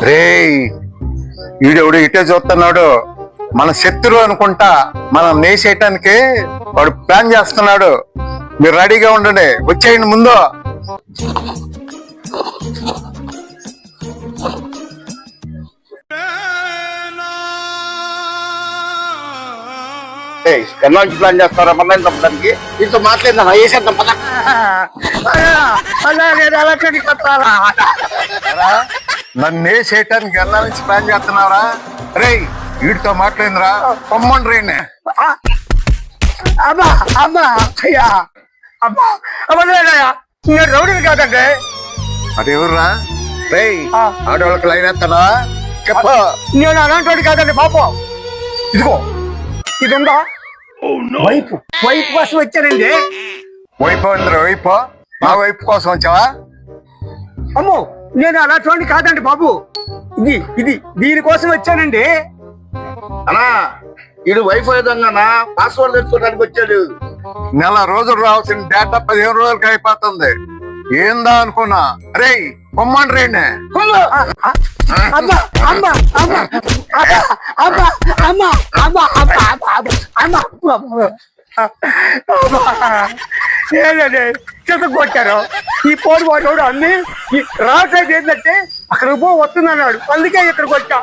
రే వీడెవడు ఇటే చూస్తున్నాడు, మన శత్రువు అనుకుంటా మనం నేసేయటానికి వాడు ప్లాన్ చేస్తున్నాడు. మీరు రెడీగా ఉండండి, వచ్చేయండి ముందు. ఎన్నో ప్లాన్ చేస్తారా మన చంపడానికి? దీంతో మాట్లాడినా వేసేద్దాం పద. నన్ను నేసేయటానికి ఎలా నుంచి ప్లాన్ చేస్తున్నారా? రే వీడితో మాట్లాడిందిరా, పొమ్మండి రేణి. అమ్మా అమ్మా అయ్యా అమ్మా అమ్మయ్యా, నేను రౌడీని కాదండి. అదేవర్రా? రే ఆడవాళ్ళకి లైన్ ఎత్తనా చెప్ప. నేను అలాంటి కాదండి పాపం. ఇదిగో ఇది ఉందా వైపు వైపు కోసం వచ్చానండి. వైపు అందరు వైపు, మా వైపు కోసం వచ్చావా? అమ్మో నేను అలాంటి కాదండి బాబు, ఇది ఇది దీనికోసం వచ్చానండి. అన్నా వీడు వైఫై విధంగా పాస్వర్డ్ తెచ్చుకోవడానికి వచ్చాడు. నెల రోజులు రావాల్సిన డేటా 15 రోజులకి అయిపోతుంది. ఏందా అనుకున్నా? రే పొమ్మండి రేణి. అమ్మా అమ్మా అమ్మా అమ్మా అమ్మా అమ్మా అమ్మా ఏదండి చెత్త కొట్టారు. ఈ పోటీ వాడు అన్ని రావట్లేదు. ఏంటంటే అక్కడికి వస్తుందన్నాడు, అందుకే ఇక్కడికి వచ్చా.